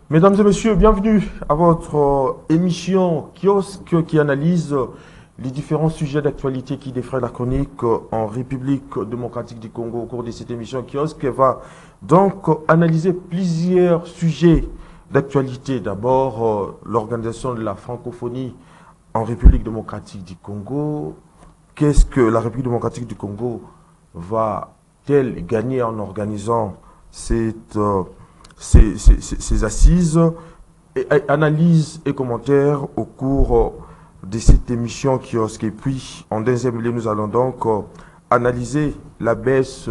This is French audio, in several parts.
Mesdames et messieurs, bienvenue à votre émission Kiosque qui analyse les différents sujets d'actualité qui défraient la chronique en République démocratique du Congo. Au cours de cette émission Kiosque, elle va donc analyser plusieurs sujets d'actualité. D'abord, l'organisation de la francophonie en République démocratique du Congo. Qu'est-ce que la République démocratique du Congo va-t-elle gagner en organisant ces assises analyse et commentaires au cours de cette émission kiosque. Et puis, en deuxième lieu, nous allons donc analyser la baisse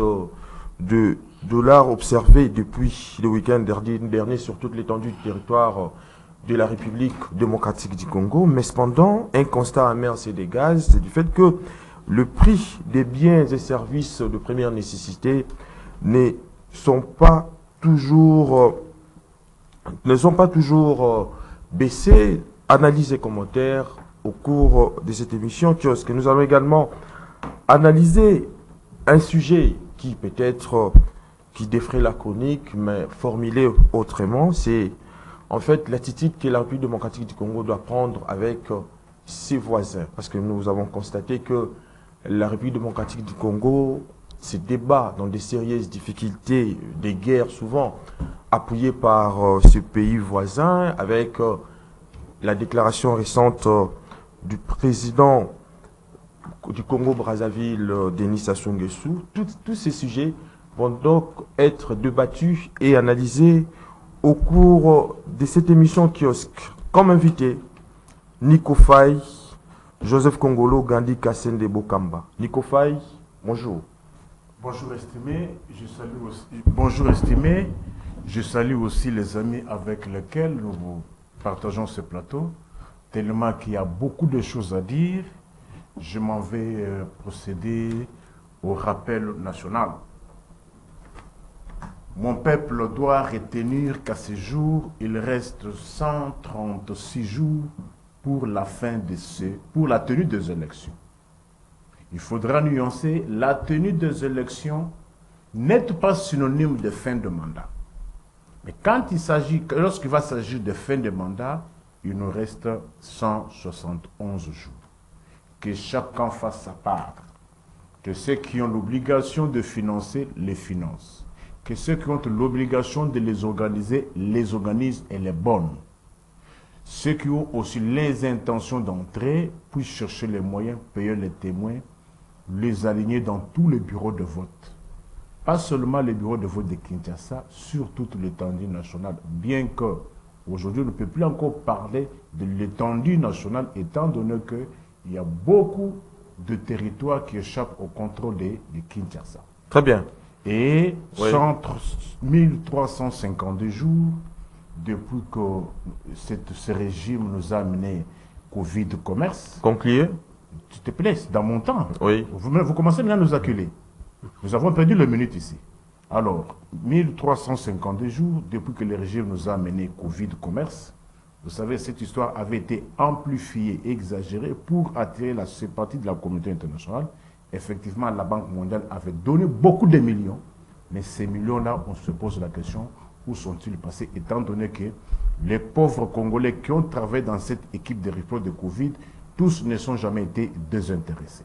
de dollars observée depuis le week-end dernier sur toute l'étendue du territoire de la République démocratique du Congo. Mais cependant, un constat amer se dégage, c'est du fait que le prix des biens et services de première nécessité ne sont pas toujours baissés. Analyse et commentaires au cours de cette émission kiosque. Nous allons également analyser un sujet qui peut-être qui défraie la chronique, mais formulé autrement, c'est en fait l'attitude que la République démocratique du Congo doit prendre avec ses voisins. Parce que nous avons constaté que la République démocratique du Congo se débat dans des sérieuses difficultés, des guerres souvent appuyées par ce pays voisin, avec la déclaration récente du président du Congo-Brazzaville, Denis Sassou Nguesso. Tous ces sujets vont donc être débattus et analysés au cours de cette émission kiosque. Comme invité, Nico Faye, Joseph Kongolo, Gandhi Kassende Bokamba. Nico Faye, bonjour. Bonjour estimé, je salue aussi les amis avec lesquels nous partageons ce plateau, tellement qu'il y a beaucoup de choses à dire. Je m'en vais procéder au rappel national. Mon peuple doit retenir qu'à ce jour, il reste 136 jours pour la tenue des élections. Il faudra nuancer, la tenue des élections n'est pas synonyme de fin de mandat. Mais lorsqu'il va s'agir de fin de mandat, il nous reste 171 jours. Que chacun fasse sa part. Que ceux qui ont l'obligation de financer, les financent. Que ceux qui ont l'obligation de les organisent et les bonnes. Ceux qui ont aussi les intentions d'entrer puissent chercher les moyens, payer les témoins, les aligner dans tous les bureaux de vote. Pas seulement les bureaux de vote de Kinshasa, sur toute l'étendue nationale, bien que aujourd'hui on ne peut plus encore parler de l'étendue nationale, étant donné qu'il y a beaucoup de territoires qui échappent au contrôle de Kinshasa. Très bien. Et oui. 1352 jours depuis que ce régime nous a amené Covid commerce. Concluez. S'il te plaît, dans mon temps. Oui. Vous commencez maintenant à nous acculer. Nous avons perdu le minute ici. Alors, 1352 jours depuis que le régime nous a amené Covid commerce. Vous savez, cette histoire avait été amplifiée, exagérée pour attirer la sympathie de la communauté internationale. Effectivement, la Banque mondiale avait donné beaucoup de millions. Mais ces millions-là, on se pose la question, où sont-ils passés, étant donné que les pauvres Congolais qui ont travaillé dans cette équipe de riposte de Covid, tous ne sont jamais été désintéressés.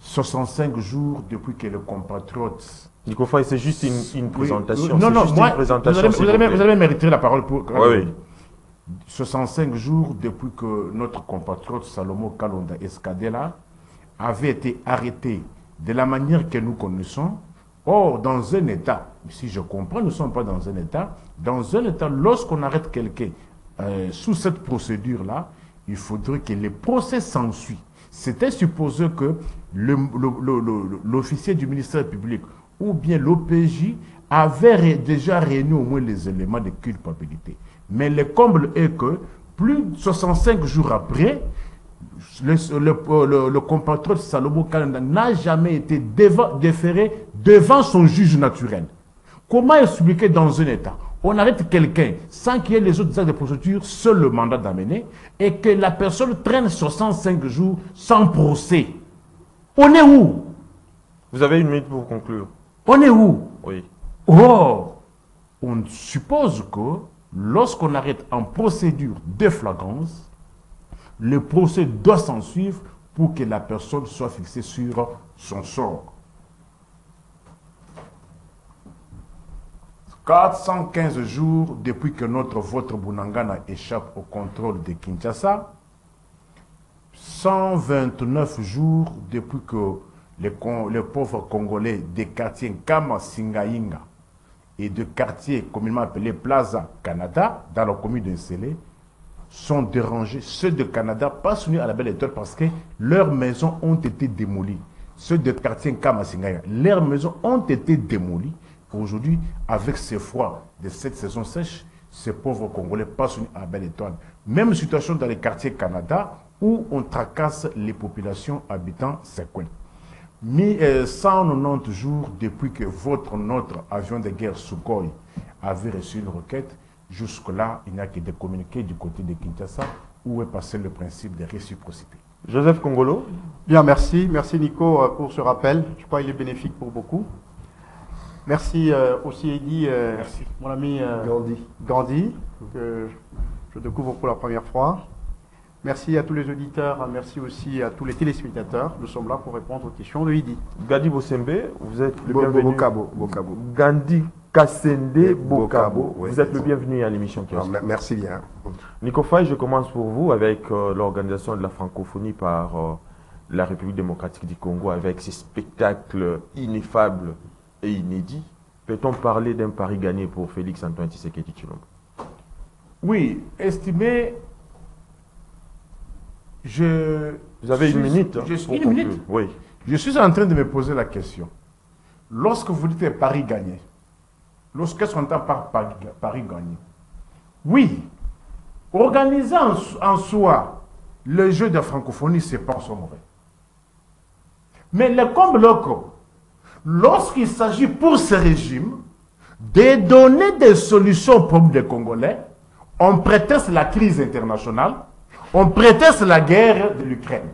65 jours depuis que les compatriotes... Nico Faye, c'est juste une présentation. Oui, non, moi, une présentation, vous allez mériter la parole pour... Oui. 65 jours depuis que notre compatriote Salomo Kalonda Escadela avait été arrêté de la manière que nous connaissons. Or, dans un État, si je comprends, nous ne sommes pas dans un État, lorsqu'on arrête quelqu'un sous cette procédure-là, il faudrait que le procès s'ensuit. C'était supposé que l'officier du ministère public ou bien l'OPJ avait déjà réuni au moins les éléments de culpabilité. Mais le comble est que plus de 65 jours après, le compatriote Salomo Kalonda n'a jamais été déféré devant son juge naturel. Comment expliquer dans un État, on arrête quelqu'un sans qu'il y ait les autres actes de procédure, seul le mandat d'amener, et que la personne traîne 65 jours sans procès? On est où? Vous avez une minute pour conclure. On est où? Oui. Or, on suppose que lorsqu'on arrête en procédure de flagrance, le procès doit s'en suivre pour que la personne soit fixée sur son sort. 415 jours depuis que votre Bounangana échappe au contrôle de Kinshasa, 129 jours depuis que les pauvres Congolais des quartiers Kama Singaïnga et de quartiers communément appelés Plaza Canada, dans la commune de Nsélé, sont dérangés. Ceux de Canada, pas soumis à la belle étoile parce que leurs maisons ont été démolies. Ceux de quartier Kama Singaïnga, leurs maisons ont été démolies. Aujourd'hui, avec ces froids de cette saison sèche, ces pauvres Congolais pas soumis à la belle étoile. Même situation dans les quartiers Canada où on tracasse les populations habitant ces coins. 190 jours depuis que notre avion de guerre Sukhoi avait reçu une requête, jusque-là, il n'y a que des communiqués du côté de Kinshasa où est passé le principe de réciprocité. Joseph Kongolo. Bien, merci. Merci Nico pour ce rappel. Je crois qu'il est bénéfique pour beaucoup. Merci aussi Eddy, mon ami Gandhi, que je découvre pour la première fois. Merci à tous les auditeurs, merci aussi à tous les téléspectateurs. Nous sommes là pour répondre aux questions de Eddy. Gandhi Bosembe, vous êtes le bienvenu. Bokabo. Gandhi Kassende Bokabo, oui, vous êtes le bienvenu à l'émission Kiosque. Merci bien. Nico Faye, je commence pour vous avec l'organisation de la francophonie par la République démocratique du Congo avec ses spectacles ineffables et inédits. Peut-on parler d'un pari gagné pour Félix Antoine Tshisekedi Tshilombo? Oui, estimé. Vous avez une minute pour une minute. Oui. Je suis en train de me poser la question. Lorsque vous dites pari gagné, qu'est-ce qu'on entend par pari gagné? Oui, organiser en soi le jeu de francophonie, c'est pas so mauvais. Mais les combes locaux, lorsqu'il s'agit pour ce régime de donner des solutions au problème des Congolais, on prétexte la crise internationale, on prétexte la guerre de l'Ukraine.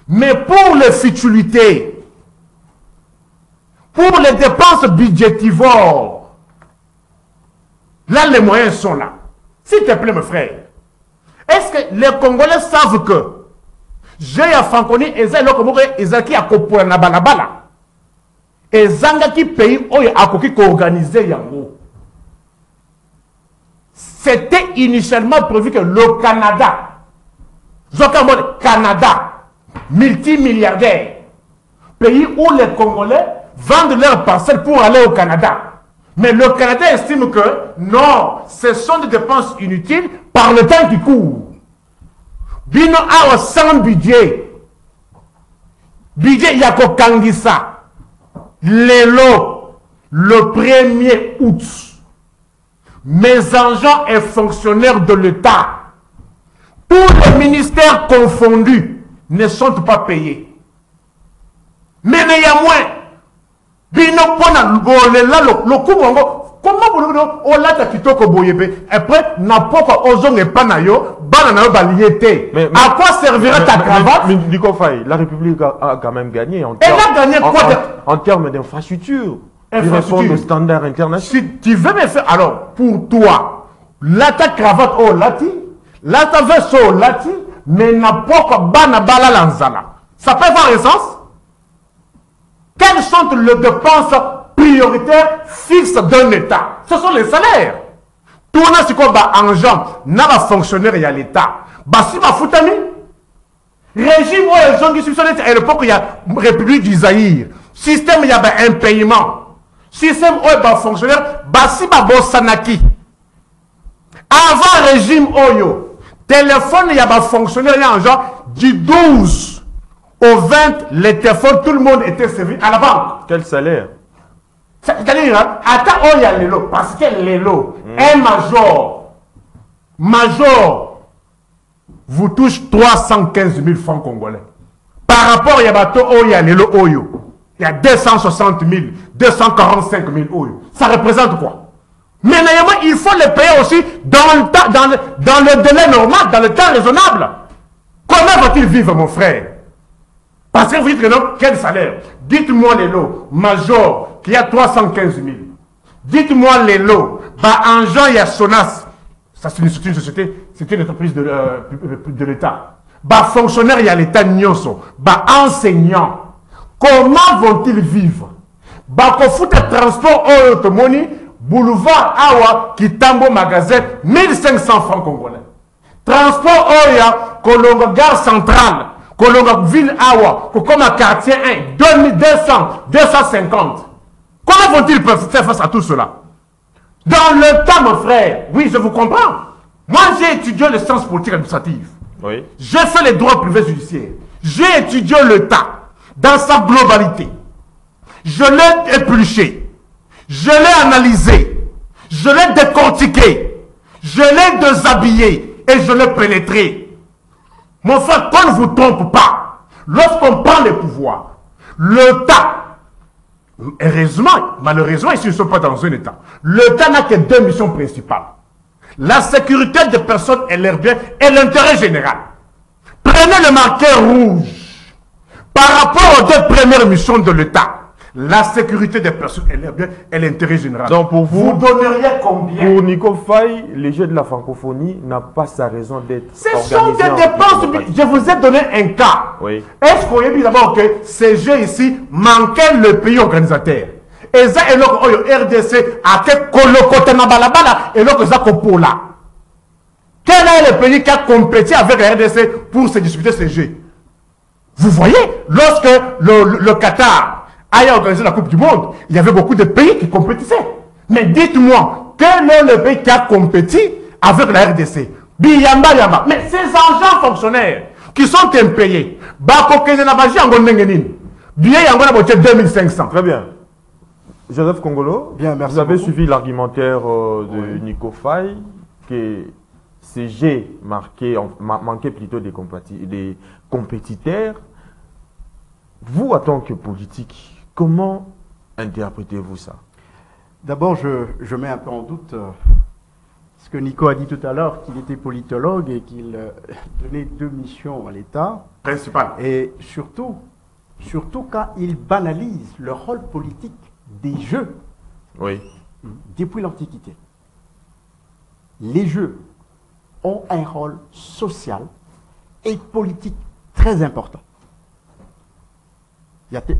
Mais pour les futilités, pour les dépenses budgétivores, là les moyens sont là. S'il te plaît, mes frères, est-ce que les Congolais savent que j'ai à Francophonie et Ezaki a Kopoua na balabala et Zangaki pays où il a organisé yango. C'était initialement prévu que le Canada, multimilliardaire, pays où les Congolais vendent leurs parcelles pour aller au Canada. Mais le Canada estime que non, ce sont des dépenses inutiles par le temps qui court. Bino a sans budget. Budget Yako Kangisa. Lelo, le 1er août. Mes agents et fonctionnaires de l'État, tous les ministères confondus, ne sont pas payés. Mais il y a moins. Bino pona le kubongo. Comment vous dites lata kitoko boyebe après n'a pas ozong et panayo banana baliété. À quoi servira ta cravate? Nico Faye, la République a quand même gagné en termes d'infrastructure. Ils répondent aux standards internationaux. Si tu veux me faire, alors pour toi, lata cravate au lati, lata veste au lati, mais n'a pas bana bala lanzala. Ça peut avoir un sens? Quelles sont les dépenses prioritaires fixes d'un État? Ce sont les salaires. Tout le monde, c'est quoi? En genre, n'a pas fonctionnaire, il y a l'État. Si ma foutami, régime où les gens qui sont à l'époque, il y a République du Zaïre. Système, il y a un paiement. Système où il y a fonctionnaire, si ma bossanaki. Avant régime Oyo, téléphone, il y a fonctionnaire, il y a en genre du 12 au 20, les téléphones, tout le monde était servi à la banque. Quel salaire? C'est-à-dire, attends, il y a l'élo, parce que l'élo, un major, vous touche 315 000 francs congolais. Par rapport à bateau, il y a l'élo, il y a 260 000, 245 000 oyo. Ça représente quoi? Mais néanmoins, il faut les payer aussi dans le délai normal, dans le temps raisonnable. Comment va-t-il vivre, mon frère? Parce que vous dites que non, quel salaire? Dites-moi les lots, major, qui a 315 000, Dites-moi les lots. Bah, Jean Yassonas, ça c'est une société, c'est une entreprise de l'État. Bah, fonctionnaire, il y a l'État Nyonso. Bah, enseignants, comment vont-ils vivre? Bah, qu'on fout un transport au automoni, boulevard Awa, Kitambo magasin, 1500 francs congolais. Transport Oya, Kolonga gare centrale, Kolonga ville Awa, comme un quartier 1, 2200, 250. Comment vont-ils faire face à tout cela? Dans le temps, mon frère, oui, je vous comprends. Moi, j'ai étudié le sciences politiques administratives. Oui. J'ai fait les droits privés judiciaires. J'ai étudié l'État dans sa globalité. Je l'ai épluché. Je l'ai analysé. Je l'ai décortiqué. Je l'ai déshabillé. Et je l'ai pénétré. Mon frère, qu'on ne vous trompe pas. Lorsqu'on prend les pouvoirs, l'État, heureusement, malheureusement, ici, nous ne sommes pas dans un État. L'État n'a que deux missions principales. La sécurité des personnes et leurs biens et l'intérêt général. Prenez le marqueur rouge. Par rapport aux deux premières missions de l'État, la sécurité des personnes et leurs biens et l'intérêt général. Donc pour vous donneriez combien? Pour Nico Faye, les Jeux de la francophonie n'a pas sa raison d'être. Ce sont des dépenses. Je vous ai donné un cas. Oui. Est-ce qu'on a dit d'abord que ces Jeux ici manquaient le pays organisateur? Et ça, et le RDC a été colocoté dans balabala et le ça là. Quel est le pays qui a compétit avec la RDC pour se disputer ces Jeux? Vous voyez, lorsque le Qatar a organisé la Coupe du Monde, il y avait beaucoup de pays qui compétissaient. Mais dites-moi, quel est le pays qui a compéti avec la RDC? Biyamba Yamba. Mais ces agents fonctionnaires qui sont impayés, Très bien. Joseph Kongolo, bien, merci vous avez beaucoup. suivi l'argumentaire de Nico Faye que ces G manquaient plutôt des compétiteurs. Vous, en tant que politique, comment interprétez-vous ça? D'abord, je mets un peu en doute ce que Nico a dit tout à l'heure, qu'il était politologue et qu'il donnait deux missions à l'État. principal. Et surtout quand il banalise le rôle politique des jeux Oui. depuis l'Antiquité. Les jeux ont un rôle social et politique très important.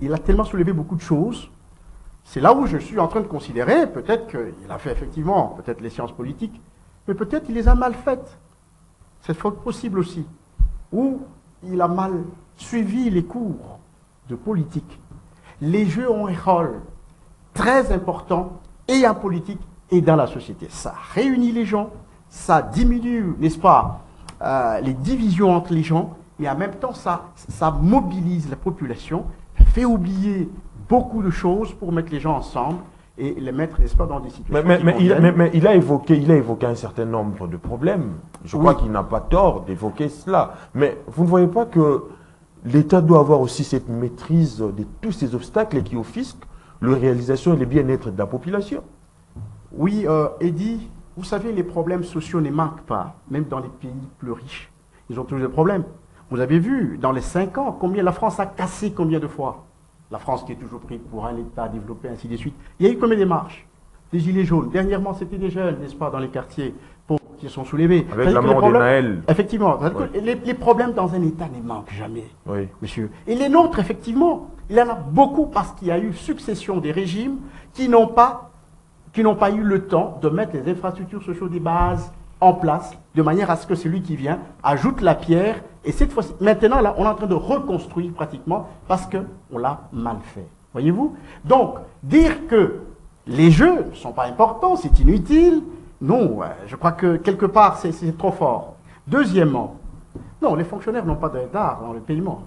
Il a tellement soulevé beaucoup de choses. C'est là où je suis en train de considérer, peut-être qu'il a fait effectivement, peut-être les sciences politiques, mais peut-être il les a mal faites. C'est possible aussi. Ou il a mal suivi les cours de politique. Les jeux ont un rôle très important et en politique et dans la société. Ça réunit les gens, ça diminue, n'est-ce pas, les divisions entre les gens, et en même temps, ça mobilise la population, fait oublier beaucoup de choses pour mettre les gens ensemble et les mettre, n'est-ce pas, dans des situations. Mais il a évoqué un certain nombre de problèmes. Je crois qu'il n'a pas tort d'évoquer cela. Mais vous ne voyez pas que l'État doit avoir aussi cette maîtrise de tous ces obstacles qui offusquent la réalisation et le bien-être de la population? Oui, Eddy, vous savez, les problèmes sociaux ne manquent pas, même dans les pays plus riches. Ils ont toujours des problèmes. Vous avez vu, dans les 5 ans, combien la France a cassé combien de fois? La France qui est toujours prise pour un État développé, ainsi de suite. Il y a eu combien de marches? Des gilets jaunes. Dernièrement, c'était des jeunes, n'est-ce pas, dans les quartiers, qui sont soulevés. Avec la mort de Naël. Effectivement. Oui. Les problèmes dans un État ne manquent jamais, Oui. monsieur. Et les nôtres, effectivement, il y en a beaucoup parce qu'il y a eu succession des régimes qui n'ont pas eu le temps de mettre les infrastructures sociales des bases en place, de manière à ce que celui qui vient ajoute la pierre. Et cette fois-ci, maintenant, là, on est en train de reconstruire pratiquement parce qu'on l'a mal fait. Voyez-vous? Donc, dire que les jeux ne sont pas importants, c'est inutile. Non, je crois que quelque part, c'est trop fort. Deuxièmement, non, les fonctionnaires n'ont pas de retard dans le paiement.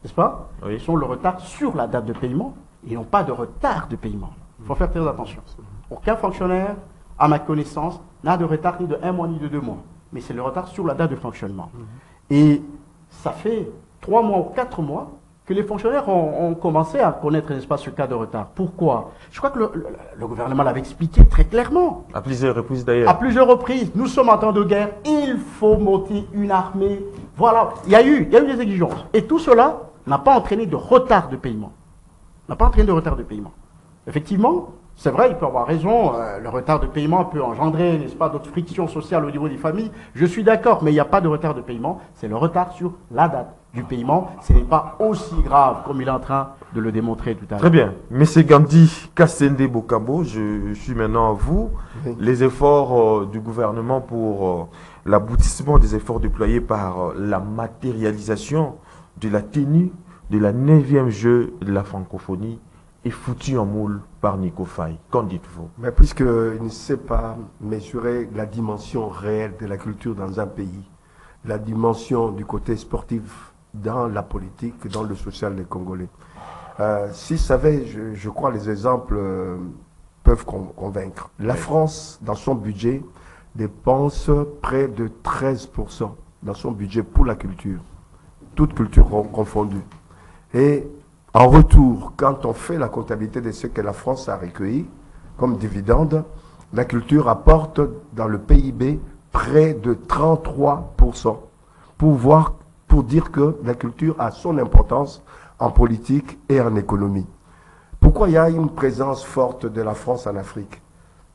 N'est-ce pas? Oui. Ils ont le retard sur la date de paiement. Ils n'ont pas de retard de paiement. Il faut faire très attention. Aucun fonctionnaire, à ma connaissance, n'a de retard ni de 1 mois ni de 2 mois. Mais c'est le retard sur la date de fonctionnement. Et ça fait 3 mois ou 4 mois que les fonctionnaires ont commencé à connaître, n'est-ce pas, ce cas de retard. Pourquoi? Je crois que le gouvernement l'avait expliqué très clairement. À plusieurs reprises d'ailleurs. À plusieurs reprises, nous sommes en temps de guerre, il faut monter une armée. Voilà, il y a eu des exigences. Et tout cela n'a pas entraîné de retard de paiement. N'a pas entraîné de retard de paiement. Effectivement, C'est vrai, il peut avoir raison, le retard de paiement peut engendrer, n'est-ce pas, d'autres frictions sociales au niveau des familles. Je suis d'accord, mais il n'y a pas de retard de paiement, c'est le retard sur la date du paiement. Ce n'est pas aussi grave comme il est en train de le démontrer tout à l'heure. Très bien. Monsieur Gandhi Kassende Bokabo, je suis maintenant à vous. Oui. Les efforts du gouvernement pour l'aboutissement des efforts déployés par la matérialisation de la tenue de la 9e jeu de la francophonie est foutu en moule par Nico Faye. Qu'en dites-vous? Mais puisqu'il ne sait pas mesurer la dimension réelle de la culture dans un pays, la dimension du côté sportif dans la politique, dans le social des Congolais. S'il savait, je crois les exemples peuvent convaincre. La France, dans son budget, dépense près de 13% dans son budget pour la culture, toute culture confondue. Et en retour, quand on fait la comptabilité de ce que la France a recueilli comme dividende, la culture apporte dans le PIB près de 33%. Pour dire que la culture a son importance en politique et en économie. Pourquoi il y a une présence forte de la France en Afrique?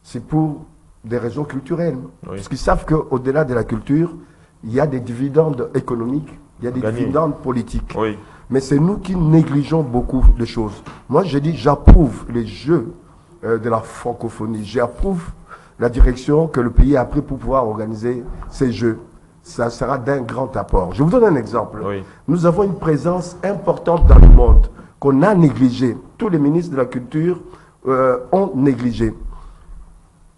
C'est pour des raisons culturelles. Oui. Parce qu'ils savent qu'au-delà de la culture, il y a des dividendes économiques, il y a des dividendes politiques. Oui. Mais c'est nous qui négligeons beaucoup de choses. Moi, je dis, j'approuve les jeux de la francophonie. J'approuve la direction que le pays a pris pour pouvoir organiser ces jeux. Ça sera d'un grand apport. Je vous donne un exemple. Oui. Nous avons une présence importante dans le monde qu'on a négligée. Tous les ministres de la culture ont négligé.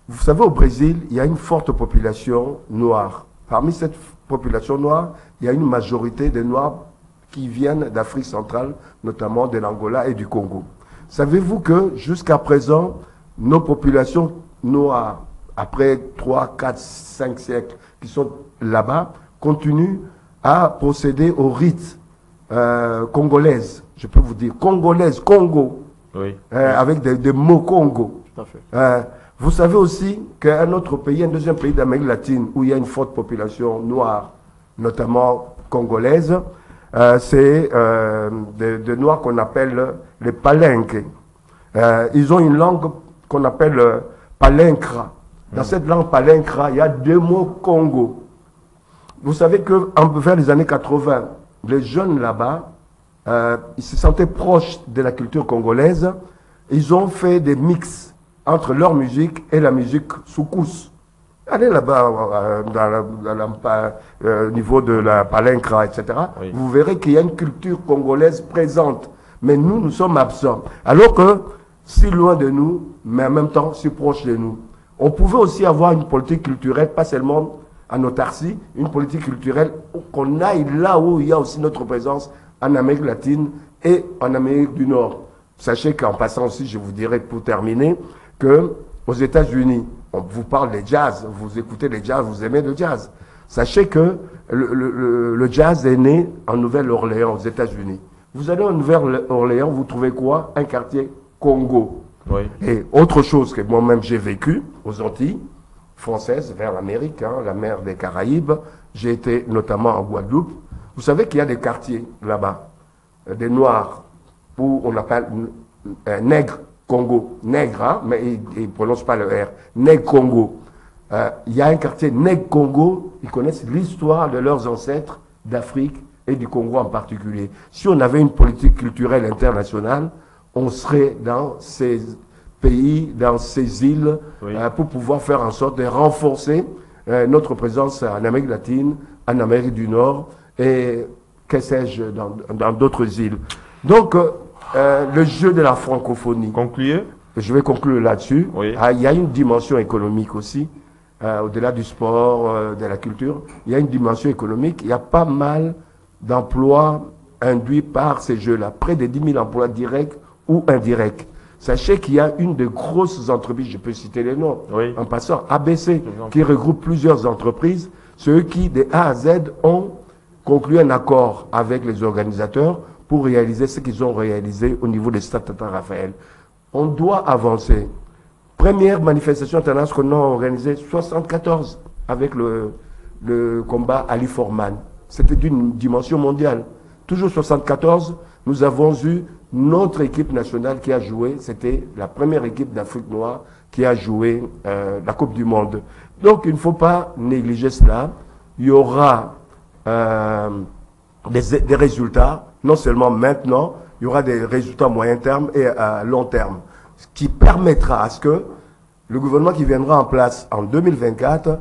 Vous savez, au Brésil, il y a une forte population noire. Parmi cette population noire, il y a une majorité de Noirs qui viennent d'Afrique centrale, notamment de l'Angola et du Congo. Savez-vous que jusqu'à présent, nos populations noires, après 3, 4, 5 siècles qui sont là-bas, continuent à procéder aux rites congolaises, je peux vous dire, congolaises, Congo, Oui. avec des mots Congo. Tout à fait. Vous savez aussi qu'un autre pays, un deuxième pays d'Amérique latine, où il y a une forte population noire, notamment congolaise, c'est des Noirs qu'on appelle les Palenques. Ils ont une langue qu'on appelle Palenkra. Dans cette langue Palenkra, il y a 2 mots Congo. Vous savez que vers les années 80, les jeunes là-bas, ils se sentaient proches de la culture congolaise. Ils ont fait des mix entre leur musique et la musique soukous. Allez là-bas, au niveau de la Palenkra, etc. Oui. Vous verrez qu'il y a une culture congolaise présente. Mais nous sommes absents. Alors que, si loin de nous, mais en même temps, si proche de nous. On pouvait aussi avoir une politique culturelle, pas seulement en autarcie, une politique culturelle qu'on aille là où il y a aussi notre présence en Amérique latine et en Amérique du Nord. Sachez qu'en passant aussi, je vous dirais pour terminer, que aux États-Unis, on vous parle des jazz, vous écoutez les jazz, vous aimez le jazz. Sachez que le jazz est né en Nouvelle-Orléans, aux États-Unis. Vous allez en Nouvelle-Orléans, vous trouvez quoi? Un quartier Congo. Oui. Et autre chose que moi-même j'ai vécu aux Antilles françaises, vers l'Amérique, la mer des Caraïbes, j'ai été notamment en Guadeloupe. Vous savez qu'il y a des quartiers là-bas, des Noirs, où on appelle nègre Congo, nègre, hein, mais ils ne prononcent pas le R, nègre Congo. Il y a un quartier nègre Congo, ils connaissent l'histoire de leurs ancêtres d'Afrique et du Congo en particulier. Si on avait une politique culturelle internationale, on serait dans ces pays, dans ces îles, Oui. pour pouvoir faire en sorte de renforcer notre présence en Amérique latine, en Amérique du Nord et, que sais-je, dans d'autres îles. Donc, le jeu de la francophonie, Concluez. je vais conclure là-dessus. Oui. Il y a une dimension économique aussi, au-delà du sport, de la culture. Il y a une dimension économique. Il y a pas mal d'emplois induits par ces jeux-là. Près de 10 000 emplois directs ou indirects. Sachez qu'il y a une des grosses entreprises, je peux citer les noms, Oui. en passant, ABC, Je vous en qui regroupe plusieurs entreprises, ceux qui, de A à Z, ont conclu un accord avec les organisateurs pour réaliser ce qu'ils ont réalisé au niveau des stades Tata Raphaël. On doit avancer. Première manifestation internationale qu'on a organisée, 74, avec le combat Ali Forman. C'était d'une dimension mondiale. Toujours 74, nous avons eu notre équipe nationale qui a joué, c'était la première équipe d'Afrique noire qui a joué la Coupe du Monde. Donc il ne faut pas négliger cela. Il y aura des résultats, non seulement maintenant, il y aura des résultats à moyen terme et à long terme, ce qui permettra à ce que le gouvernement qui viendra en place en 2024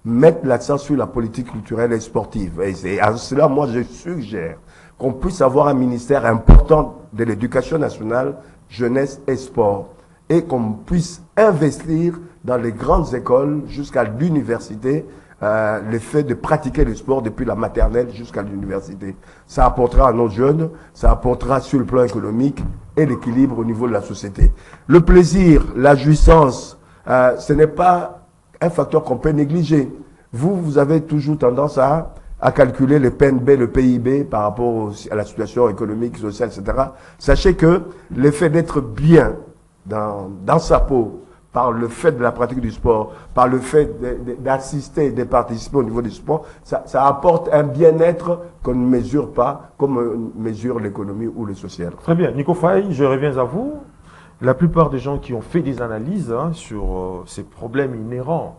mette l'accent sur la politique culturelle et sportive. Et c'est à cela, moi, je suggère qu'on puisse avoir un ministère important de l'éducation nationale, jeunesse et sport, et qu'on puisse investir dans les grandes écoles jusqu'à l'université, le fait de pratiquer le sport depuis la maternelle jusqu'à l'université. Ça apportera à nos jeunes, ça apportera sur le plan économique et l'équilibre au niveau de la société. Le plaisir, la jouissance, ce n'est pas un facteur qu'on peut négliger. Vous avez toujours tendance à calculer le PNB, le PIB par rapport à la situation économique, sociale, etc. Sachez que le fait d'être bien dans sa peau, par le fait de la pratique du sport, par le fait d'assister, de participer au niveau du sport, ça apporte un bien-être qu'on ne mesure pas comme on mesure l'économie ou le social. Très bien. Nico Faye, je reviens à vous. La plupart des gens qui ont fait des analyses sur ces problèmes inhérents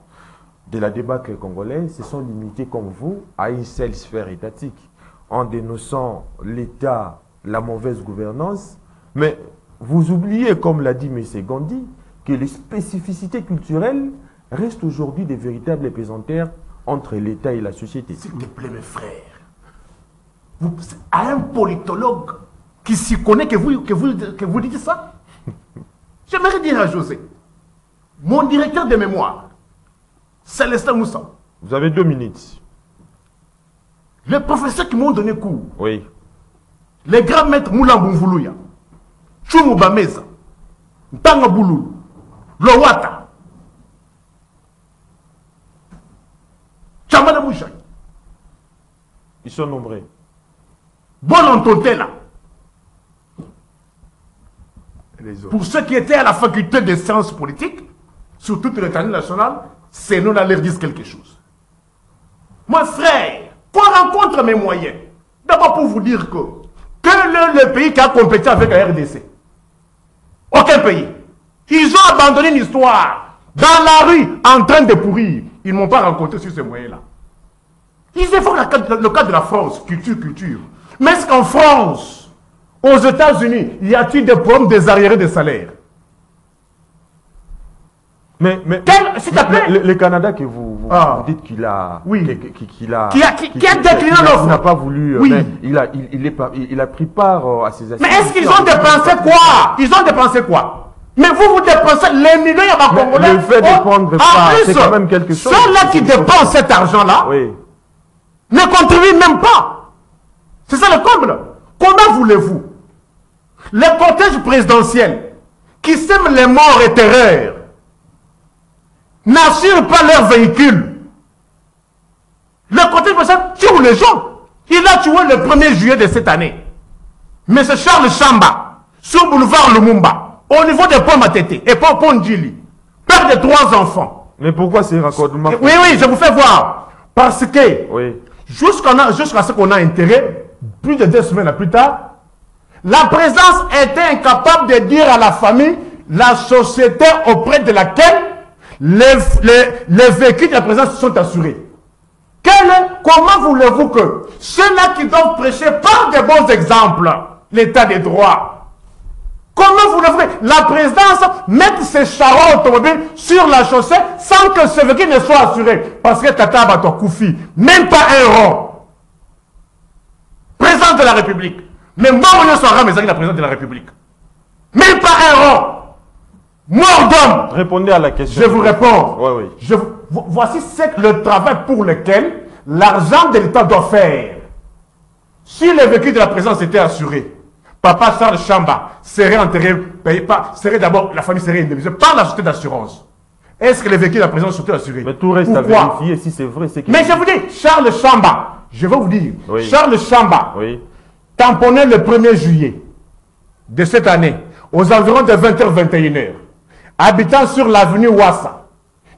de la débâcle congolaise se sont limités, comme vous, à une seule sphère étatique, en dénonçant l'État, la mauvaise gouvernance. Mais vous oubliez, comme l'a dit M. Gandhi, que les spécificités culturelles restent aujourd'hui des véritables pesanteurs entre l'État et la société. S'il te plaît, mes frères, à un politologue qui s'y connaît que vous dites ça, j'aimerais dire à José, mon directeur de mémoire, Célestin Moussa. Vous avez 2 minutes. Les professeurs qui m'ont donné cours, Oui. les grands maîtres Moula Mboumvoulouya, Choumou Bameza, Ntanga Boulou, Lowata, Chamana Mouchaï, Ils sont nombreux. Bon Antontela. Pour ceux qui étaient à la faculté des sciences politiques, sur toute l'étendue nationale, ces noms-là leur disent quelque chose. Mon frère, qu'on rencontre mes moyens, d'abord pour vous dire que quel est le pays qui a compété avec la RDC? Aucun pays. Ils ont abandonné une histoire dans la rue en train de pourrir. Ils ne m'ont pas rencontré sur ces moyens-là. Ils évoquent le cas de la France, culture. Mais est-ce qu'en France, aux États-Unis, y a-t-il des problèmes des arriérés de salaire? Mais s'il te plaît, le Canada que vous dites qu'il a, oui, qu'il a décliné l'offre, n'a pas voulu, oui, il a pris part à ces assises. Mais est-ce qu'ils ont dépensé quoi? Ils ont dépensé quoi? Mais vous dépensez les millions à Congolais. Le fait de prendre part, c'est quand même quelque chose. Ceux-là qui dépensent cet argent-là, oui, ne contribuent même pas. C'est ça le comble. Comment voulez-vous les cortèges présidentiels qui sèment les morts et terreurs n'assurent pas leurs véhicules? Le cortège présidentiel tue les gens. Il a tué le 1er juillet de cette année M. Charles Chamba sur boulevard Lumumba, au niveau des ponts Matete et pont Djili, père de 3 enfants. Mais pourquoi ces raccordements? Oui, je vous fais voir. Parce que oui, jusqu'à ce qu'on a intérêt, plus de 2 semaines plus tard, la présidence était incapable de dire à la famille la société auprès de laquelle les véhicules de la présidence sont assurés. Comment voulez-vous que ceux-là qui doivent prêcher par de bons exemples l'état des droits, comment voulez-vous que la présidence mette ses chariots automobiles sur la chaussée sans que ce véhicule ne soit assuré? Parce que Tata Bato Koufi, même pas un rond. Président de la République. Mais moi, on sera mais la présidente de la République. Même pas un rond. Mort d'homme. Répondez à la question. Je vous réponds. Oui, oui. Voici le travail pour lequel l'argent de l'État doit faire. Si le véhicule de la présidence était assuré, Papa Charles Chamba serait enterré, serait d'abord, la famille serait indemnisée par la société d'assurance. Est-ce que les véhicules de la présidence sont assurés? Mais tout reste Pourquoi? à vérifier si c'est vrai. Mais je vous dis, Charles Chamba, je vais vous dire, oui, Charles Chamba, oui, tamponné le 1er juillet de cette année, aux environs de 20h-21h, habitant sur l'avenue Ouassa,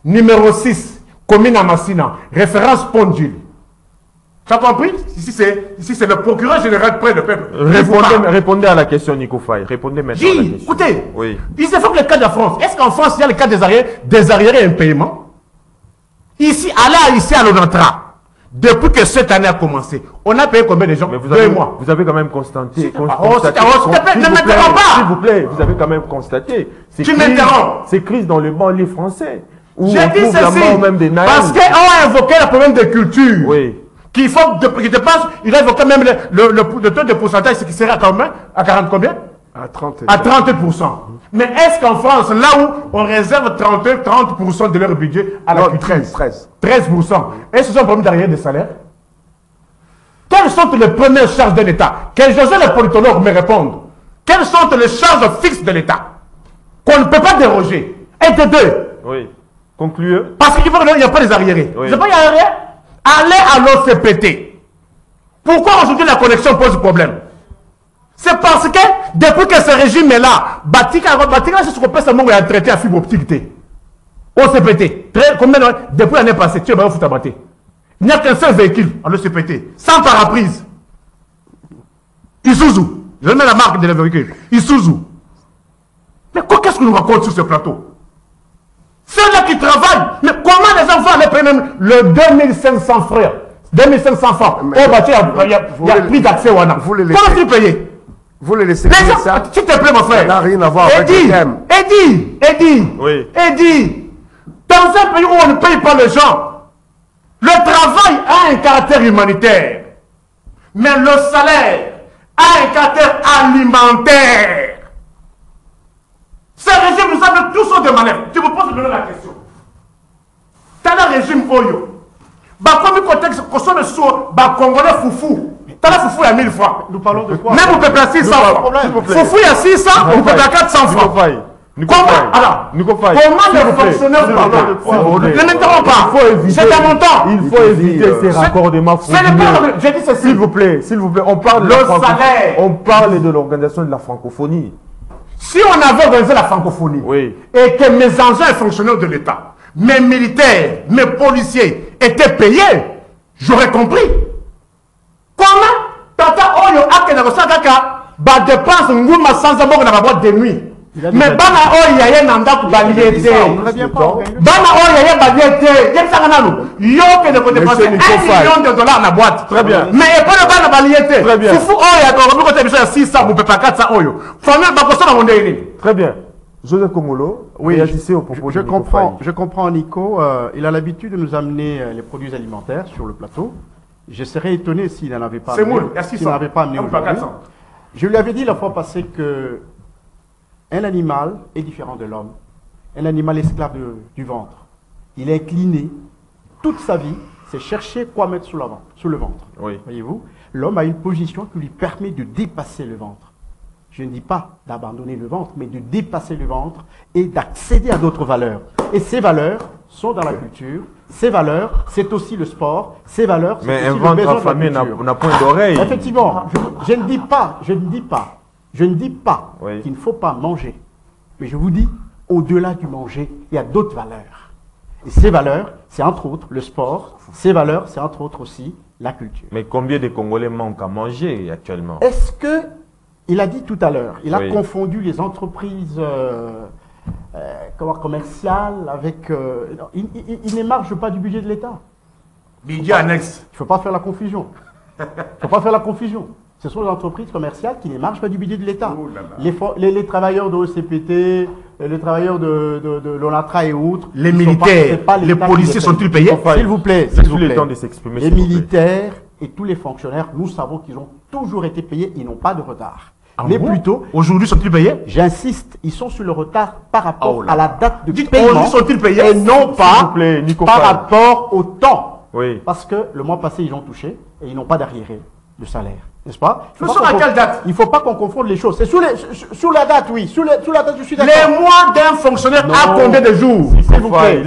numéro 6, commune Amassina, référence Pondjil. Tu as compris? Ici, c'est le procureur général près du peuple. Répondez à la question, Nico Faye. Répondez maintenant à la question. Écoutez, oui. Il se fait que le cas de la France. Est-ce qu'en France, il y a le cas des arriérés impayement? Ici, ici à l'Onatra, depuis que cette année a commencé, on a payé combien de gens? 2 mois. Vous avez quand même constaté. S'il te plaît, ne m'interromps pas. S'il vous plaît, vous avez quand même constaté. Tu m'interromps. Ces crises dans le banlieue français. J'ai dit ceci. Parce qu'on a invoqué le problème de culture. Oui. Qu'il faut, je te pense, il a évoqué même le taux de pourcentage, ce qui serait à combien? À 40 combien? À 30%. À 30%. Mais est-ce qu'en France, là où on réserve 30% de leur budget à la culture? 13%. Est-ce que c'est un problème d'arrière des salaires? Quelles sont les premières charges de l'État? Que José le politologue me réponde. Quelles sont les charges fixes de l'État? Qu'on ne peut pas déroger. Et de deux. Oui. Concluez. Parce qu'il n'y a pas les arriérés. Oui. C'est pas les arriérés? Allez à l'OCPT. Pourquoi aujourd'hui la connexion pose problème? C'est parce que depuis que ce régime est là, Batika, c'est ce qu'on peut seulement traiter à fibre optique. OCPT. Combien depuis l'année passée, tu es bien foutu à battre. Il n'y a qu'un seul véhicule à l'OCPT, sans paraprise. Isuzu. Je mets la marque de le véhicule. Isuzu. Mais qu'est-ce qu'on nous raconte sur ce plateau? Ceux-là qui travaillent, mais comment les enfants allaient payer même le 2500 frères? 2500 francs. Oh, bah, il y a plus d'accès au Wana. Comment tu payes? Vous les laissez faire ça? S'il te plaît, mon frère. Ça n'a rien à voir avec le thème. Eddie, dans un pays où on ne paye pas les gens, le travail a un caractère humanitaire. Mais le salaire a un caractère alimentaire. Ce régime, nous savons tous sont des manœuvres. Tu me poses la question. T'as le régime Oyo. Bah, comme le contexte, consomme sur Congolais foufou. T'as le foufou à 1000 francs. Nous parlons de quoi? Même vous peuplez à 600 francs. Foufou à 600, vous peuplez à 400 francs. Comment les fonctionnaires parlent? Ne m'interromps pas. C'est à mon temps. Il faut éviter ces raccordements frauduleux. J'ai dit ceci. S'il vous plaît, on parle de l'organisation de la francophonie. Si on avait organisé la francophonie, oui, et que mes anciens fonctionnaires de l'État, mes militaires, mes policiers étaient payés, j'aurais compris. Comment Tata Oyo Akena Rosakaka va dépenser Ngouma sans avoir la boîte de nuit? Mais Bana Oyo Yaya Nanda Baliete. Bana Oyo Yaya Baliete. Yo que ne peut dépenser $1 million dans la boîte. Très bien. Mais il n'y a pas de Bana Baliete. Très bien. Foufou Oyo, quand tu as 600, vous ne pouvez pas 400 Oyo. Très bien. Joseph Kongolo, oui, réagissez au propos de Nico Faye. Je comprends Nico. Il a l'habitude de nous amener les produits alimentaires sur le plateau. Je serais étonné s'il n'en avait pas amené. Aujourd'hui. Je lui avais dit la fois passée que un animal est différent de l'homme. Un animal esclave du ventre. Il est incliné. Toute sa vie, c'est chercher quoi mettre sous le ventre. Oui. Voyez-vous, l'homme a une position qui lui permet de dépasser le ventre. Je ne dis pas d'abandonner le ventre, mais de dépasser le ventre et d'accéder à d'autres valeurs. Et ces valeurs sont dans la culture. Ces valeurs, c'est aussi le sport. Ces valeurs, c'est aussi le besoin de la culture. Mais un ventre affamé n'a point d'oreille. Effectivement, je ne dis pas oui, qu'il ne faut pas manger. Mais je vous dis, au-delà du manger, il y a d'autres valeurs. Et ces valeurs, c'est entre autres le sport. Ces valeurs, c'est entre autres aussi la culture. Mais combien de Congolais manquent à manger actuellement? Est-ce que, il a dit tout à l'heure, il a oui, confondu les entreprises commerciales avec... il n'émarge pas du budget de l'État. Budget annexe. Il ne faut pas faire la confusion. Il ne faut pas faire la confusion. Ce sont les entreprises commerciales qui n'émargent pas du budget de l'État. Oh les travailleurs de OCPT, les travailleurs de l'ONATRA et autres... Les militaires, les policiers sont-ils payés? S'il vous plaît, les militaires et tous les fonctionnaires, nous savons qu'ils ont toujours été payés, ils n'ont pas de retard. Mais plutôt... Aujourd'hui, sont-ils payés? J'insiste, ils sont sur le retard par rapport à la date de paiement. Aujourd'hui, sont-ils payés? Et non pas par rapport au temps. Oui. Parce que le mois passé, ils ont touché et ils n'ont pas d'arriéré de salaire. N'est-ce pas? À quelle date? Il ne faut pas qu'on confonde les choses. C'est sous la date, oui. Sous la date, je suis d'accord. Les mois d'un fonctionnaire à combien de jours? S'il vous plaît.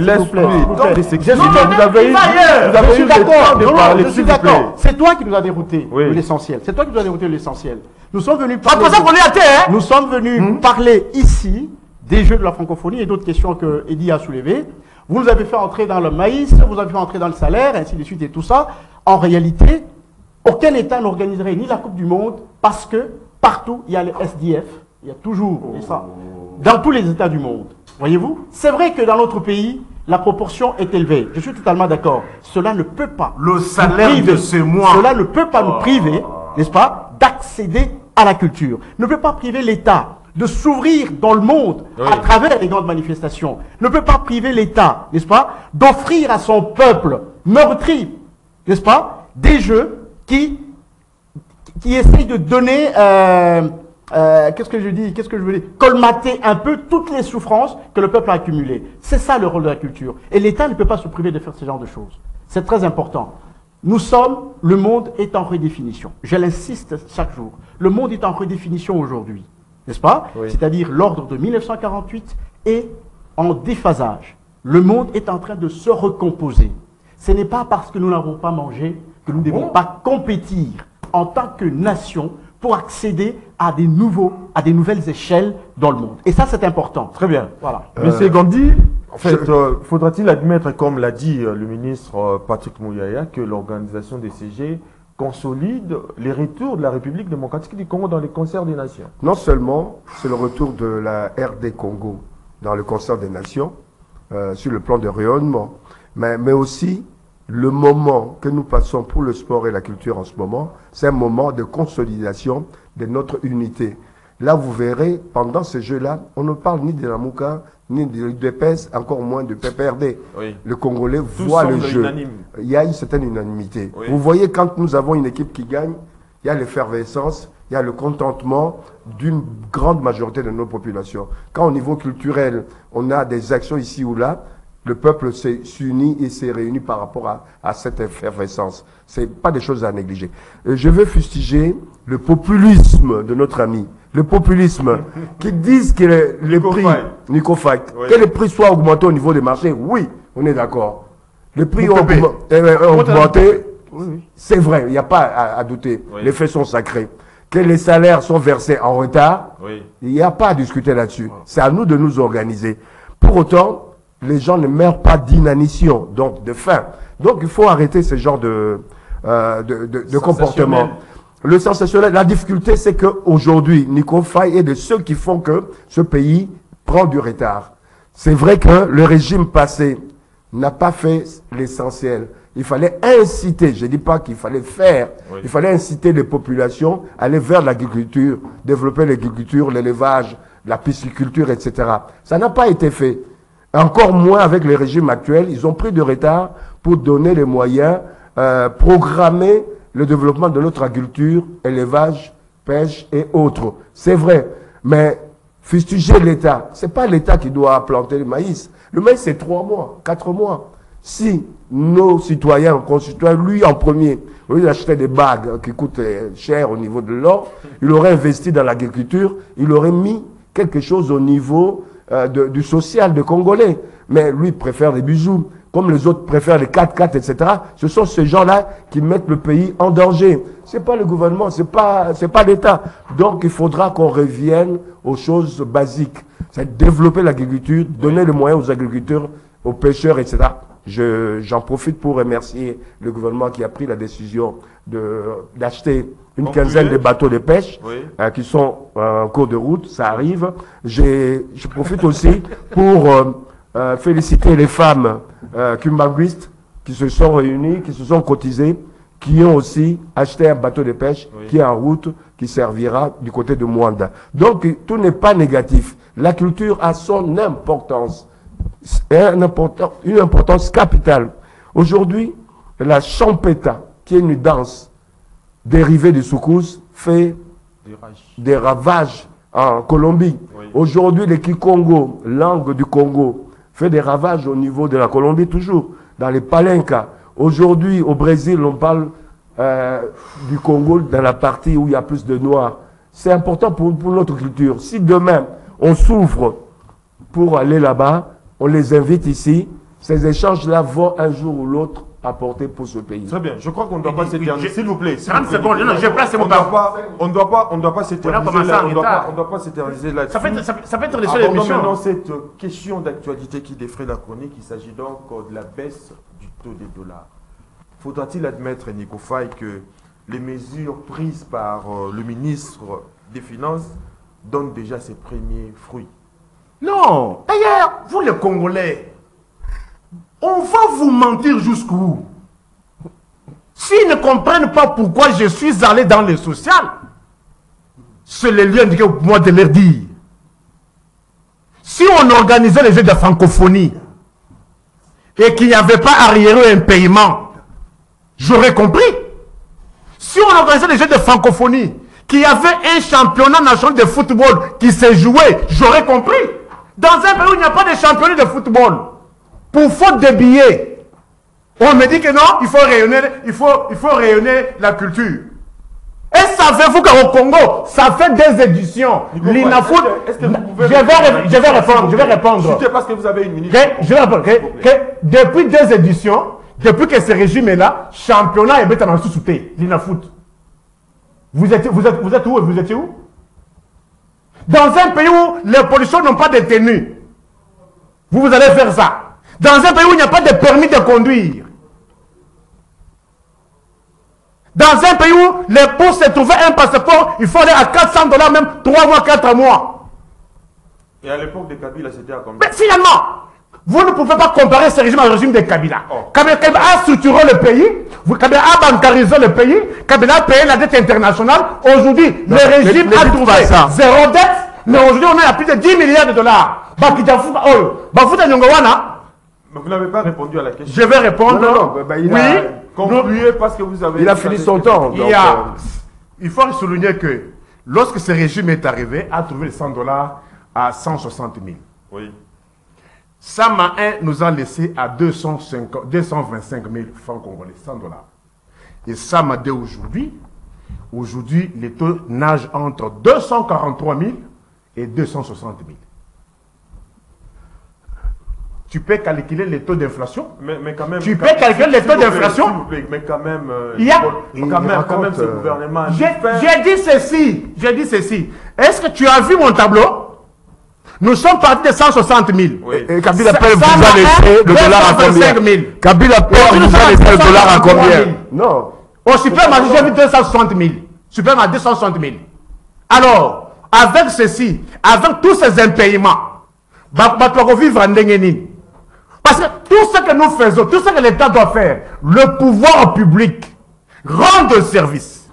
Je suis d'accord. C'est toi qui nous as dérouté de l'essentiel. C'est toi qui nous as dérouté de l'essentiel. Nous sommes venus parler ici des jeux de la francophonie et d'autres questions que Eddie a soulevées. Vous nous avez fait entrer dans le maïs, vous avez fait entrer dans le salaire, ainsi de suite et tout ça. En réalité, aucun État n'organiserait ni la Coupe du Monde parce que partout, il y a le SDF. Il y a toujours ça. Dans tous les États du monde. Voyez-vous? C'est vrai que dans notre pays, la proportion est élevée. Je suis totalement d'accord. Cela ne peut pas Le salaire de ce mois. Cela ne peut pas nous priver, n'est-ce pas, d'accéder à la culture. Ne peut pas priver l'État de s'ouvrir dans le monde à travers les grandes manifestations. Ne peut pas priver l'État, n'est-ce pas, d'offrir à son peuple meurtri, n'est-ce pas, des jeux qui essayent de donner, qu'est-ce que je veux dire, colmater un peu toutes les souffrances que le peuple a accumulées. C'est ça le rôle de la culture. Et l'État ne peut pas se priver de faire ce genre de choses. C'est très important. Le monde est en redéfinition. Je l'insiste chaque jour. Le monde est en redéfinition aujourd'hui. N'est-ce pas? C'est-à-dire l'ordre de 1948 est en déphasage. Le monde est en train de se recomposer. Ce n'est pas parce que nous n'avons pas mangé que nous ne devons pas compétir en tant que nation pour accéder à des nouvelles échelles dans le monde. Et ça, c'est important. Très bien. Voilà. Monsieur Gandhi, en fait, faudra-t-il admettre, comme l'a dit le ministre Patrick Mouyaya, que l'organisation des CG consolide les retours de la République démocratique du Congo dans les concerts des nations? Non seulement c'est le retour de la RD Congo dans le concert des nations, sur le plan de rayonnement, mais aussi le moment que nous passons pour le sport et la culture en ce moment, c'est un moment de consolidation de notre unité. Là, vous verrez, pendant ces jeux-là, on ne parle ni de la Mouka, ni de l'UDPS, encore moins de PPRD. Le Congolais voit le jeu. Il y a une certaine unanimité. Vous voyez, quand nous avons une équipe qui gagne, il y a l'effervescence, il y a le contentement d'une grande majorité de nos populations. Quand au niveau culturel, on a des actions ici ou là, le peuple s'unit et s'est réuni par rapport à cette effervescence. Ce n'est pas des choses à négliger. Je veux fustiger le populisme de notre ami. Le populisme qui disent que les prix, Nico Faye, que les prix soient augmentés au niveau des marchés. Oui, on est d'accord. Les prix ont augmenté. C'est vrai, il n'y a pas à douter. Les faits sont sacrés. Que les salaires sont versés en retard, il n'y a pas à discuter là-dessus. C'est à nous de nous organiser. Pour autant, les gens ne meurent pas d'inanition, donc de faim. Donc il faut arrêter ce genre de comportement. Le sensationnel, la difficulté, c'est qu'aujourd'hui, Nico Faye est de ceux qui font que ce pays prend du retard. C'est vrai que le régime passé n'a pas fait l'essentiel. Il fallait inciter, je ne dis pas qu'il fallait faire, il fallait inciter les populations à aller vers l'agriculture, développer l'agriculture, l'élevage, la pisciculture, etc. Ça n'a pas été fait. Encore moins avec les régimes actuels, ils ont pris du retard pour donner les moyens, programmer le développement de notre agriculture, élevage, pêche et autres. C'est vrai, mais fustiger l'État, ce n'est pas l'État qui doit planter le maïs. Le maïs, c'est 3 mois, 4 mois. Si nos citoyens, concitoyens, lui en premier, au lieu d'acheter des bagues qui coûtent cher au niveau de l'or, il aurait investi dans l'agriculture, il aurait mis quelque chose au niveau du social des Congolais. Mais lui préfère des bijoux, comme les autres préfèrent les 4x4, etc. Ce sont ces gens-là qui mettent le pays en danger. Ce n'est pas le gouvernement, c'est pas l'État. Donc il faudra qu'on revienne aux choses basiques. C'est développer l'agriculture, donner les moyens aux agriculteurs, aux pêcheurs, etc. J'en profite pour remercier le gouvernement qui a pris la décision d'acheter une quinzaine de bateaux de pêche qui sont en cours de route. Ça arrive. Je profite aussi pour féliciter les femmes kumbanguistes qui se sont réunies, qui se sont cotisées, qui ont aussi acheté un bateau de pêche qui est en route, qui servira du côté de Mwanda. Donc tout n'est pas négatif. La culture a son importance. Une importance capitale. Aujourd'hui, la champeta, qui est une danse dérivée du soukous, fait des ravages en Colombie. Aujourd'hui, le Kikongo, langue du Congo, fait des ravages au niveau de la Colombie, toujours, dans les palenkas. Aujourd'hui, au Brésil, on parle du Congo dans la partie où il y a plus de noirs. C'est important pour notre culture. Si demain, on s'ouvre pour aller là-bas, on les invite ici, ces échanges-là vont un jour ou l'autre apporter pour ce pays. Très bien, je crois qu'on ne doit pas s'éterniser. S'il vous plaît. 30 secondes, non, j'ai placé mon On ne doit pas s'éterniser là. On ne doit pas s'éterniser là-dessus. Ça peut être les seules émissions. Maintenant, cette question d'actualité qui défraie la chronique, il s'agit donc de la baisse du taux des dollars. Faudra-t-il admettre, Nico Faye, que les mesures prises par le ministre des Finances donnent déjà ses premiers fruits? Non. D'ailleurs, vous les Congolais, on va vous mentir jusqu'où? S'ils ne comprennent pas pourquoi je suis allé dans le social, c'est le lieu indiqué pour moi de leur dire. Si on organisait les Jeux de francophonie et qu'il n'y avait pas arriéré un paiement, j'aurais compris. Si on organisait les Jeux de francophonie, qu'il y avait un championnat national de football qui s'est joué, j'aurais compris. Dans un pays où il n'y a pas de championnat de football, pour faute de billets, on me dit que non, il faut rayonner la culture. Et savez-vous qu'au Congo, ça fait des éditions. L'INAFOOT, je vais répondre. Parce que vous avez une minute. Je vais répondre. Depuis 2 éditions, depuis que ce régime est là, championnat est bête en sous-souté, l'INAFOOT. Vous êtes où? Vous étiez où? Dans un pays où les policiers n'ont pas de tenue, vous allez faire ça. Dans un pays où il n'y a pas de permis de conduire. Dans un pays où pour se trouver un passeport, il faut aller à $400, même 3 mois, 4 mois. Et à l'époque de Kabila, c'était à combien? Mais finalement, vous ne pouvez pas comparer ce régime au régime de Kabila. Oh. Kabila a structuré le pays, Kabila a bancarisé le pays, Kabila a payé la dette internationale. Aujourd'hui, le régime a trouvé 0 dette, mais aujourd'hui, on est à plus de 10 milliards de dollars. Mais vous n'avez pas répondu à la question. Je vais répondre. Concluez parce que vous avez... Il a fini son temps. Il faut souligner que lorsque ce régime est arrivé, a trouvé les $100 à 160 000. Oui. Sama 1 nous a laissé à 225 000 francs congolais, $100. Et Sama 2 aujourd'hui, les taux nagent entre 243 000 et 260 000. Tu peux calculer les taux d'inflation. Mais quand même. Tu peux calculer les taux d'inflation. Mais quand même. Il y a. Quand même, ce gouvernement. J'ai dit ceci. Est-ce que tu as vu mon tableau? Nous sommes partis de 160 000. Oui. Et Kabila Père vous a laissé le dollar à combien? Kabila Père vous a laissé le dollar à combien? Non. Au supermarché, j'ai vu 260 000. Supermarché, 260 000. Alors, avec ceci, avec tous ces impayements, vivre en Denguenine. Parce que tout ce que nous faisons, tout ce que l'État doit faire, le pouvoir public rend service.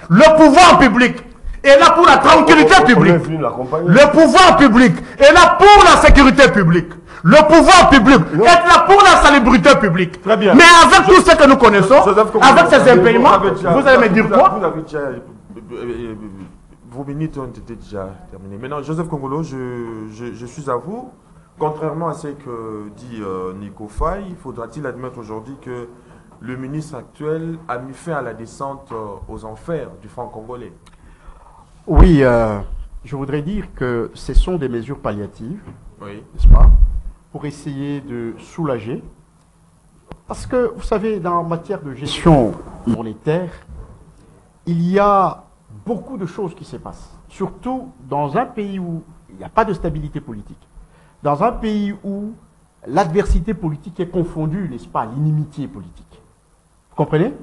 Le pouvoir public est là pour la tranquillité publique. Le pouvoir public est là pour la sécurité publique. Le pouvoir public est là pour la salubrité publique. Très bien. Mais avec tout ce que nous connaissons, avec ces impayements, vous allez me dire quoi? Vous avez déjà... Vos minutes ont été déjà terminées. Maintenant, Joseph Kongolo, je suis à vous. Contrairement à ce que dit Nico Faye, faudra-t-il admettre aujourd'hui que le ministre actuel a mis fin à la descente aux enfers du franc congolais? Oui, je voudrais dire que ce sont des mesures palliatives, oui, n'est-ce pas, pour essayer de soulager. Parce que, vous savez, dans matière de gestion monétaire, il y a beaucoup de choses qui se passent. Surtout dans un pays où il n'y a pas de stabilité politique. Dans un pays où l'adversité politique est confondue, n'est-ce pas, à l'inimitié politique. Vous comprenez?